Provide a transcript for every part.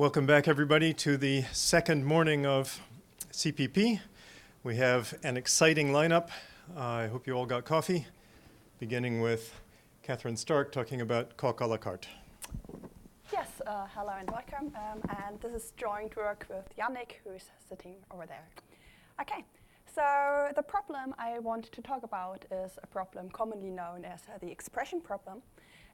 Welcome back, everybody, to the second morning of CPP. We have an exciting lineup. I hope you all got coffee, beginning with Kathrin Stark talking about Carte a la carte. Yes, hello and welcome. And this is joint work with Yannick, who is sitting over there. Okay, so the problem I want to talk about is a problem commonly known as the expression problem.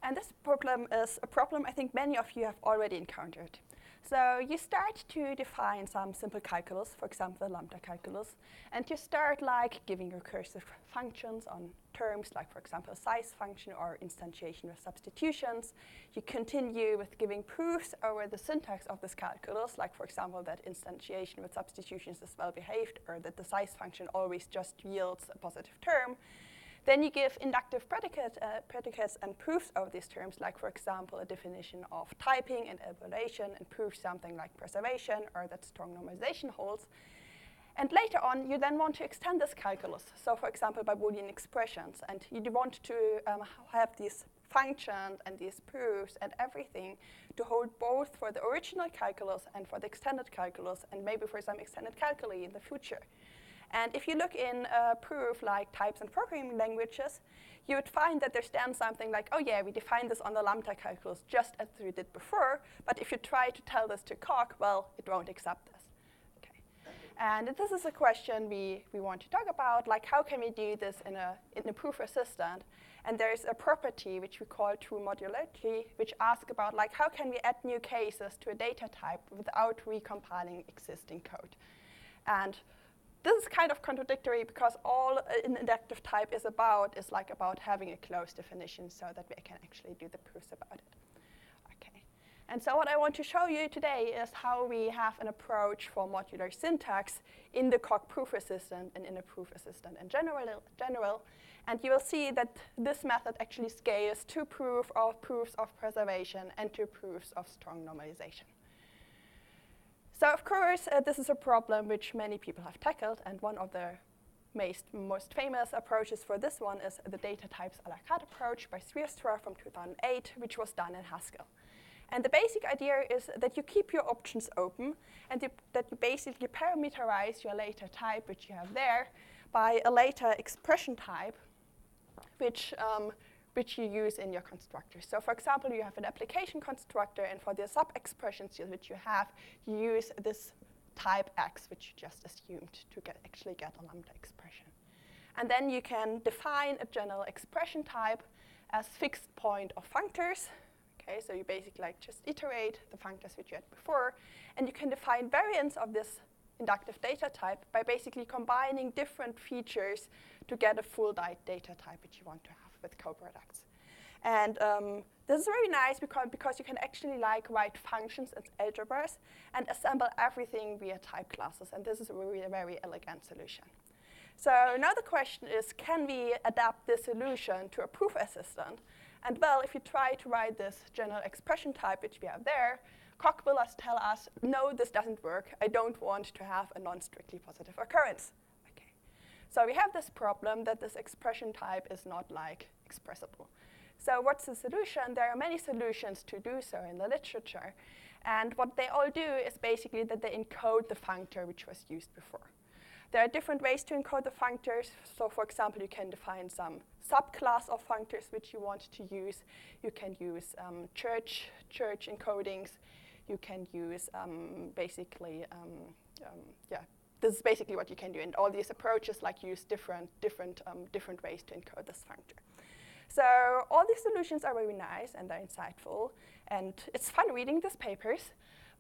And this problem is a problem I think many of you have already encountered. So you start to define some simple calculus, for example, the lambda calculus, and you start like giving recursive functions on terms like, for example, a size function or instantiation with substitutions. You continue with giving proofs over the syntax of this calculus, like, for example, that instantiation with substitutions is well behaved, or that the size function always just yields a positive term. Then you give inductive predicates and proofs of these terms, like, for example, a definition of typing and evaluation, and prove something like preservation or that strong normalization holds. And later on, you then want to extend this calculus. So, for example, by Boolean expressions. And you want to have these functions and these proofs and everything to hold both for the original calculus and for the extended calculus, and maybe for some extended calculi in the future. And if you look in a proof like types and programming languages, you would find that there's then something like, oh yeah, we defined this on the lambda calculus just as we did before, but if you try to tell this to Carte, well, it won't accept this. Okay. And this is a question we want to talk about, like how can we do this in a proof assistant? And there's a property which we call true modularity, which asks about like how can we add new cases to a data type without recompiling existing code. And this is kind of contradictory because all an inductive type is about having a closed definition so that we can actually do the proofs about it. Okay. And so what I want to show you today is how we have an approach for modular syntax in the Carte proof assistant and in a proof assistant in general. And you will see that this method actually scales to proofs of preservation and to proofs of strong normalization. So of course, this is a problem which many people have tackled, and one of the most famous approaches for this one is the data types a la carte approach by Sriastra from 2008, which was done in Haskell. And the basic idea is that you keep your options open, and that you basically parameterize your later type, which you have there, by a later expression type, which you use in your constructor. So for example, you have an application constructor, and for the sub-expressions which you have, you use this type X, which you just assumed to actually get a lambda expression. And then you can define a general expression type as fixed point of functors. Okay, so you basically like just iterate the functors which you had before, and you can define variants of this inductive data type by basically combining different features to get a full data type which you want to have with co-products. And this is very nice because you can actually like write functions as algebras and assemble everything via type classes. And this is really a very elegant solution. So now the question is, can we adapt this solution to a proof assistant? And well, if you try to write this general expression type, which we have there, Carte will tell us, no, this doesn't work. I don't want to have a non-strictly positive occurrence. So we have this problem that this expression type is not like expressible. So what's the solution? There are many solutions to do so in the literature. And what they all do is basically that they encode the functor which was used before. There are different ways to encode the functors. So for example, you can define some subclass of functors which you want to use. You can use church encodings. You can use this is basically what you can do, and all these approaches like use different ways to encode this functor. So all these solutions are very nice and they're insightful, and it's fun reading these papers,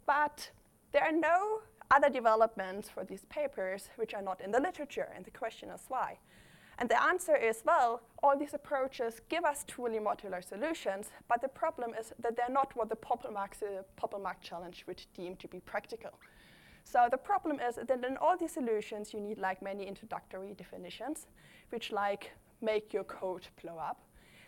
but there are no other developments for these papers which are not in the literature, and the question is why. And the answer is, well, all these approaches give us truly modular solutions, but the problem is that they're not what the POPL challenge would deem to be practical. So the problem is that in all these solutions, you need like many introductory definitions, which like make your code blow up.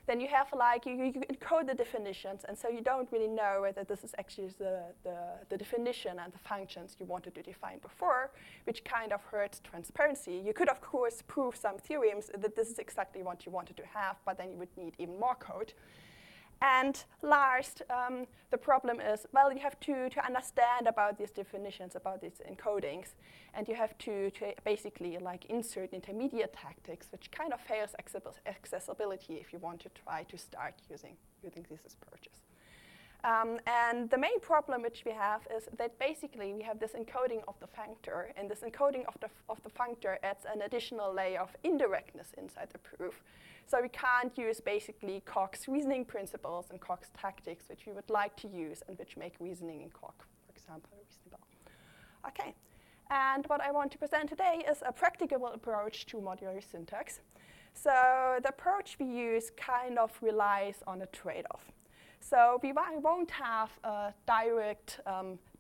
Then you have like, you encode the definitions, and so you don't really know whether this is actually the definition and the functions you wanted to define before, which kind of hurts transparency. You could, of course, prove some theorems that this is exactly what you wanted to have, but then you would need even more code. And last, the problem is, well, you have to understand about these definitions, about these encodings, and you have to basically like insert intermediate tactics, which kind of fails accessibility if you want to try to start using these approaches. And the main problem which we have is that basically we have this encoding of the functor, and this encoding of the functor adds an additional layer of indirectness inside the proof. So we can't use basically Coq's reasoning principles and Coq's tactics, which we would like to use and which make reasoning in Coq, for example, reasonable. Okay, and what I want to present today is a practicable approach to modular syntax. So the approach we use kind of relies on a trade-off. So we won't have a direct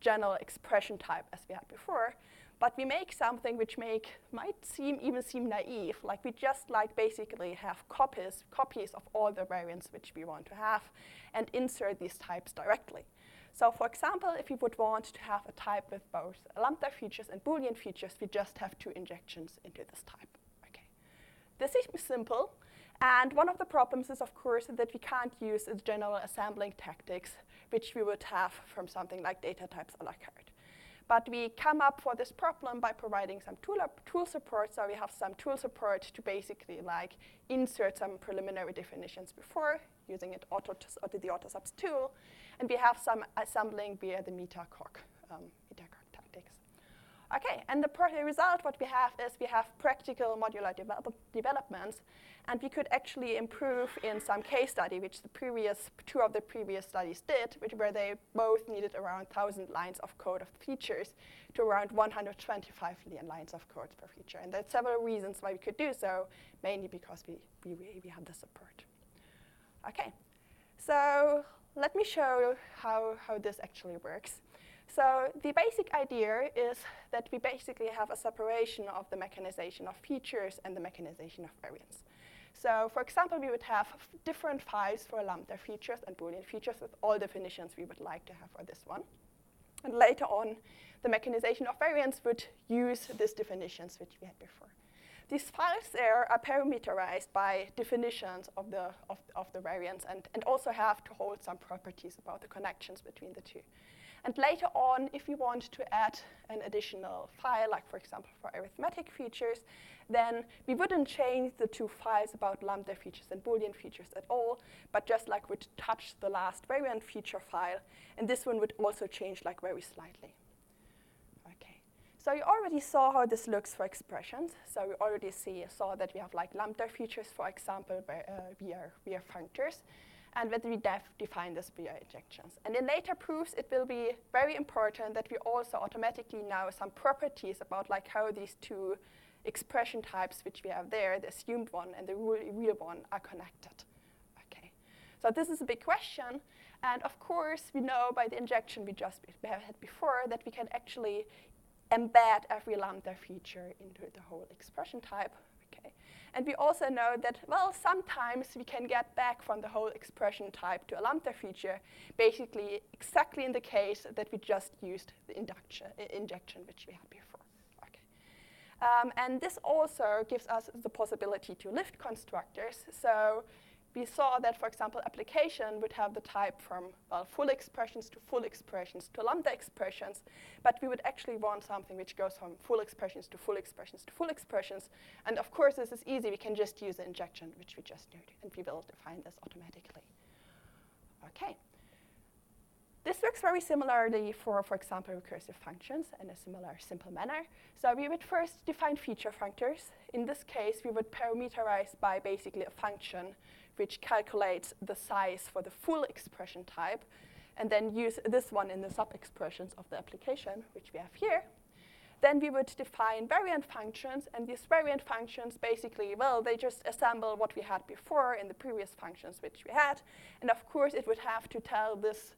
general expression type as we had before, but we make something which might even seem naive, like we just basically have copies of all the variants which we want to have and insert these types directly. So for example, if we would want to have a type with both lambda features and Boolean features, we just have 2 injections into this type. Okay. This is simple. And one of the problems is, of course, that we can't use the general assembling tactics, which we would have from something like data types a la carte. But we come up for this problem by providing some tool support. So we have some tool support to basically insert some preliminary definitions before using the autosubs tool. And we have some assembling via the meta-Coq tactics. Okay, and the result what we have is we have practical modular developments, and we could actually improve in some case study, which two of the previous studies did, where they both needed around 1,000 lines of code of features to around 125 million lines of code per feature. And there's several reasons why we could do so, mainly because we have the support. Okay, so let me show you how this actually works. So the basic idea is that we basically have a separation of the mechanization of features and the mechanization of variants. So for example, we would have different files for lambda features and Boolean features with all definitions we would like to have for this one. And later on, the mechanization of variants would use these definitions which we had before. These files there are parameterized by definitions of the variants and also have to hold some properties about the connections between the two. And later on, if we want to add an additional file, like for example for arithmetic features, then we wouldn't change the 2 files about lambda features and Boolean features at all, but just would touch the last variant feature file, and this one would also change very slightly. Okay, so you already saw how this looks for expressions. So we already saw that we have lambda features, for example, via functors, and that we define this via injections. And in later proofs, it will be very important that we also automatically know some properties about how these 2 expression types which we have there, the assumed one and the real one, are connected. Okay, so this is a big question. And of course, we know by the injection we had before that we can actually embed every lambda feature into the whole expression type. Okay. And we also know that, well, sometimes we can get back from the whole expression type to a lambda feature, basically exactly in the case that we just used the injection which we had before. Okay. And this also gives us the possibility to lift constructors. So we saw that, for example, application would have the type from full expressions to lambda expressions, but we would actually want something which goes from full expressions to full expressions to full expressions. And of course, this is easy. We can just use the injection, which we just did, and we will define this automatically. Okay. This works very similarly for example, recursive functions in a similar simple manner. So we would first define feature functors. In this case, we would parameterize by basically a function which calculates the size for the full expression type, and then use this one in the sub-expressions of the application, which we have here. Then we would define variant functions, and these variant functions basically, well, they just assemble what we had before in the previous functions which we had. And of course, it would have to tell this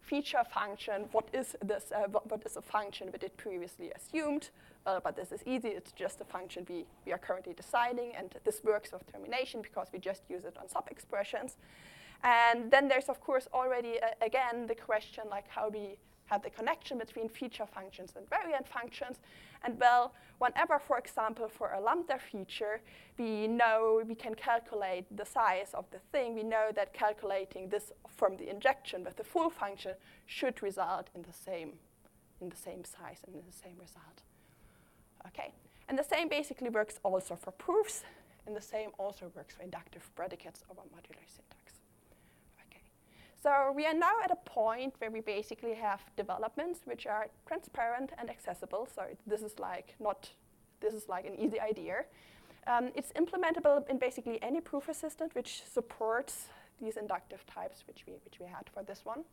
feature function what is a function that it previously assumed. But this is easy. It's just a function we are currently deciding, and this works with termination because we just use it on sub-expressions. And then there's, of course, already, again, the question how we have the connection between feature functions and variant functions. And well, whenever, for example, for a lambda feature, we know we can calculate the size of the thing, we know that calculating this from the injection with the full function should result in the same size and in the same result. Okay, and the same basically works also for proofs, and the same also works for inductive predicates over modular syntax. So we are now at a point where we basically have developments which are transparent and accessible. So this is like an easy idea. It's implementable in basically any proof assistant which supports these inductive types which we had for this one.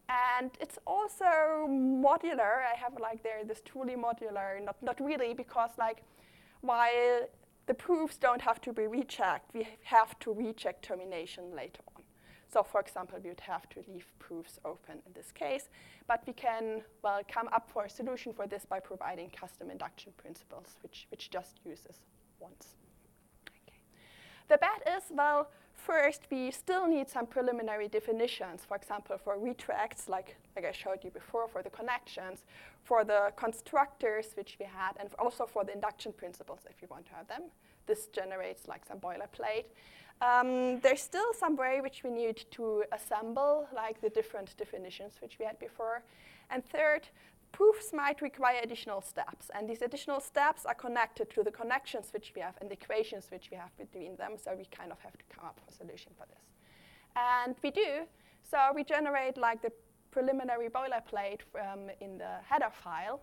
And it's also modular. I have like there this truly modular, not really, because like while the proofs don't have to be rechecked, we have to recheck termination later on. So for example, we would have to leave proofs open in this case, but we can, well, come up for a solution for this by providing custom induction principles, which just uses once. Okay. The bad is, well, first we still need some preliminary definitions, for example, for retracts, like I showed you before, for the connections, for the constructors which we had, and also for the induction principles if you want to have them. This generates like some boilerplate. There's still some way which we need to assemble, like the different definitions which we had before. And third, proofs might require additional steps. And these additional steps are connected to the connections which we have and the equations which we have between them. So we kind of have to come up with a solution for this. And we do. So we generate like the preliminary boilerplate in the header file.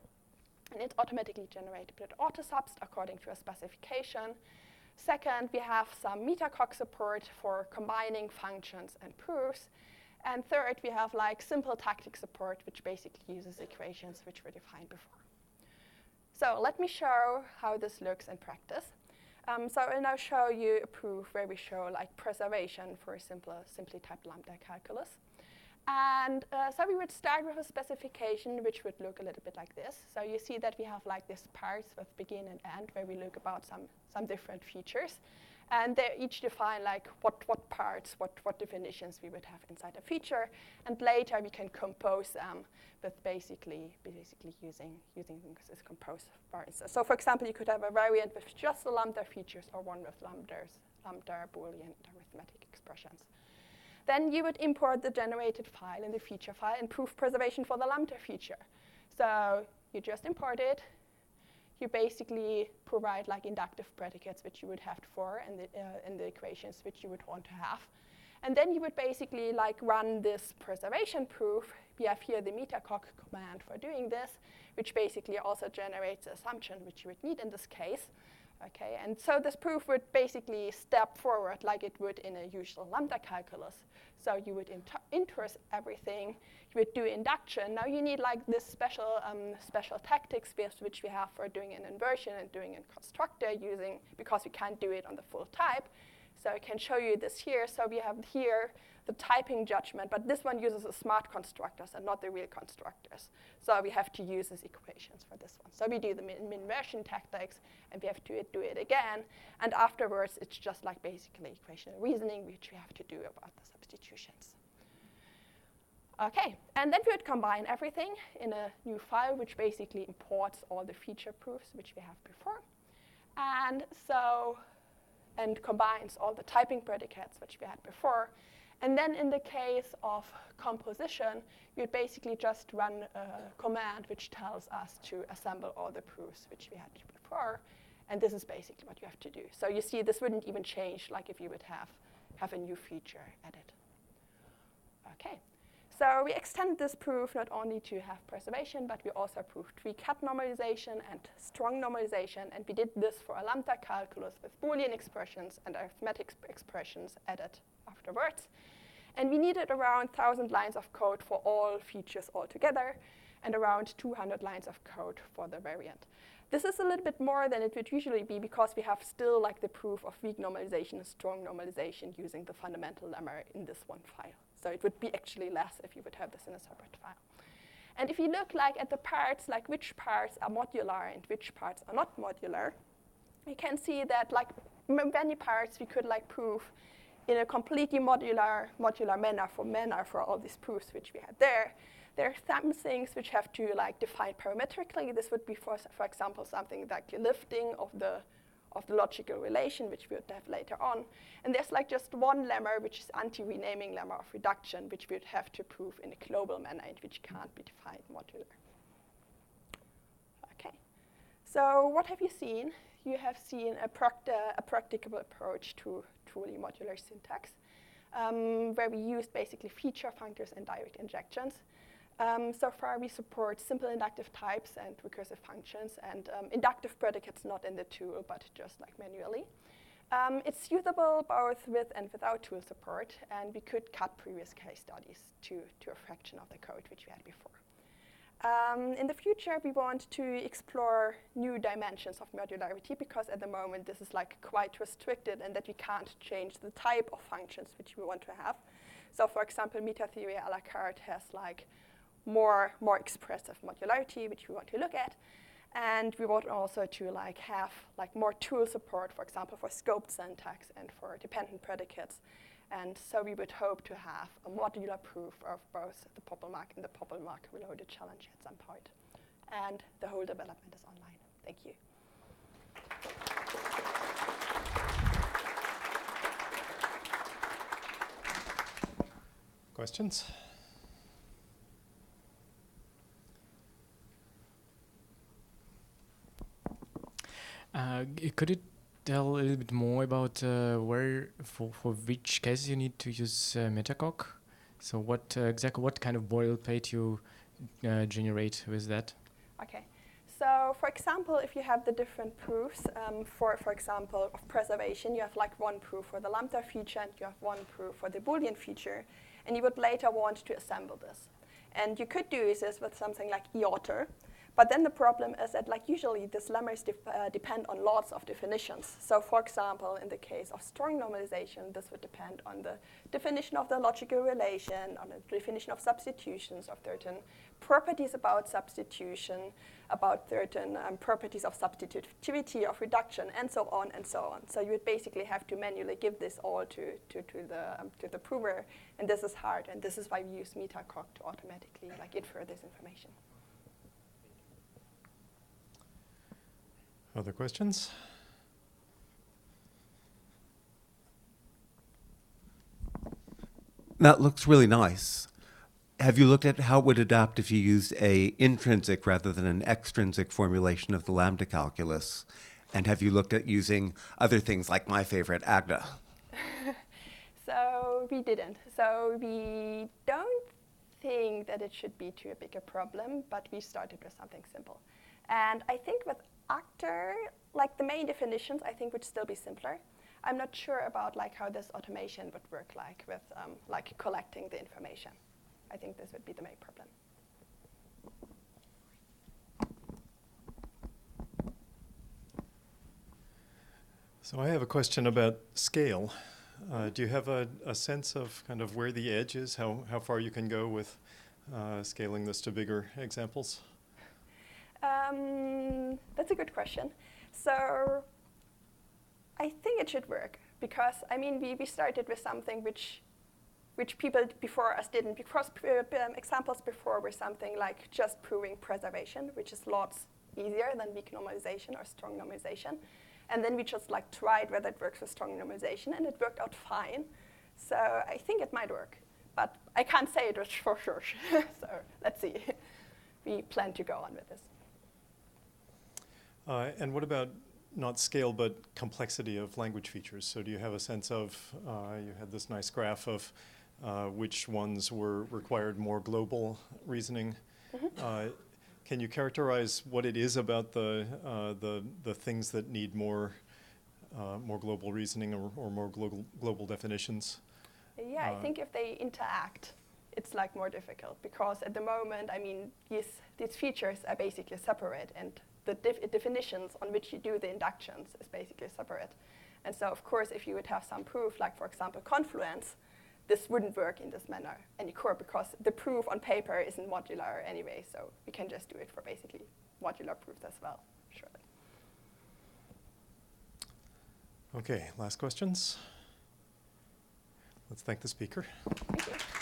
And it's automatically generated with autosubst according to a specification. Second, we have some metacoq support for combining functions and proofs. And third, we have like simple tactic support, which basically uses equations which were defined before. So let me show how this looks in practice. So I'll now show you a proof where we show like preservation for a simply typed lambda calculus. And so we would start with a specification which would look a little bit like this. So you see that we have like these parts with begin and end where we look about some different features. And they each define like what parts, what definitions we would have inside a feature. And later we can compose them with basically using this compose variants. So for example, you could have a variant with just the lambda features or one with lambda Boolean arithmetic expressions. Then you would import the generated file in the feature file and proof preservation for the lambda feature. So you just import it. You basically provide like inductive predicates which you would have for and the equations which you would want to have. And then you would basically like run this preservation proof. We have here the metacoq command for doing this, which basically also generates the assumption which you would need in this case. Okay, and so this proof would basically step forward like it would in a usual lambda calculus. So you would interse everything. You would do induction. Now you need like this special tactics which we have for doing an inversion and doing a constructor because we can't do it on the full type. So I can show you this here. So we have here the typing judgment, but this one uses the smart constructors and not the real constructors. So we have to use these equations for this one. So we do the inversion tactics, and we have to do it again. And afterwards, it's just like basically equational reasoning, which we have to do about the substitutions. OK, and then we would combine everything in a new file, which basically imports all the feature proofs which we have before. And combines all the typing predicates which we had before. And then in the case of composition, we would basically just run a command which tells us to assemble all the proofs which we had before. And this is basically what you have to do. So you see, this wouldn't even change like if you would have a new feature added. OK, so we extend this proof not only to have preservation, but we also proved cut normalization and strong normalization. And we did this for a lambda calculus with Boolean expressions and arithmetic expressions added afterwards. And we needed around 1,000 lines of code for all features altogether, and around 200 lines of code for the variant. This is a little bit more than it would usually be because we have still like the proof of weak normalization and strong normalization using the fundamental lemma in this one file. So it would be actually less if you would have this in a separate file. And if you look like at the parts, like which parts are modular and which parts are not modular, you can see that like many parts we could like prove in a completely modular manner for all these proofs which we had there. There are some things which have to like define parametrically. This would be, for example, something like the lifting of the logical relation, which we would have later on. And there's like just one lemma, which is anti-renaming lemma of reduction, which we would have to prove in a global manner and which can't be defined modular. Okay. So what have you seen? You have seen a practicable approach to truly modular syntax, where we used basically feature functors and direct injections. So far, we support simple inductive types and recursive functions, and inductive predicates not in the tool, but just like manually. It's usable both with and without tool support, and we could cut previous case studies to a fraction of the code which we had before. In the future, we want to explore new dimensions of modularity, because at the moment, this is like quite restricted and that we can't change the type of functions which we want to have. So for example, meta theory a la carte has like more expressive modularity, which we want to look at. And we want also to like have like more tool support, for example, for scoped syntax and for dependent predicates. And so we would hope to have a modular proof of both the POPL mark and the POPL mark reloaded challenge at some point. And the whole development is online. Thank you. Questions? Could you tell a little bit more about where, for which cases you need to use metacoc? So what exactly, what kind of boilerplate you generate with that? Okay. So for example, if you have the different proofs, for example, of preservation, you have like one proof for the lambda feature and you have one proof for the Boolean feature, and you would later want to assemble this. And you could do this with something like eauthor. But then the problem is that, like, usually these lemmas depend on lots of definitions. So for example, in the case of strong normalization, this would depend on the definition of the logical relation, on the definition of substitutions, of certain properties about substitution, about certain properties of substitutivity, of reduction, and so on and so on. So you would basically have to manually give this all to the prover, and this is hard, and this is why we use metacoc to automatically like infer this information. Other questions? That looks really nice. Have you looked at how it would adapt if you used an intrinsic rather than an extrinsic formulation of the lambda calculus? And have you looked at using other things like my favorite, Agda? So we didn't. So we don't think that it should be too big a problem, but we started with something simple. And I think with actor, like the main definitions, I think would still be simpler. I'm not sure about like how this automation would work like with like collecting the information. I think this would be the main problem. So I have a question about scale. Do you have a sense of kind of where the edge is, how far you can go with scaling this to bigger examples? That's a good question. So I think it should work because, I mean, we started with something which people before us didn't, because examples before were something like just proving preservation, which is lots easier than weak normalization or strong normalization. And then we just like tried whether it works with strong normalization, and it worked out fine. So I think it might work, but I can't say it for sure. So let's see. We plan to go on with this. And what about not scale, but complexity of language features? So do you have a sense of, you had this nice graph of which ones required more global reasoning. Mm-hmm. Can you characterize what it is about the things that need more global reasoning or more global definitions? Yeah, I think if they interact, it's like more difficult, because at the moment, I mean, these features are basically separate, and the definitions on which you do the inductions is basically separate. And so, of course, if you would have some proof, like, for example, confluence, this wouldn't work in this manner anymore, because the proof on paper isn't modular anyway, so we can just do it for basically modular proofs as well, surely. Okay, last questions. Let's thank the speaker. Thank you.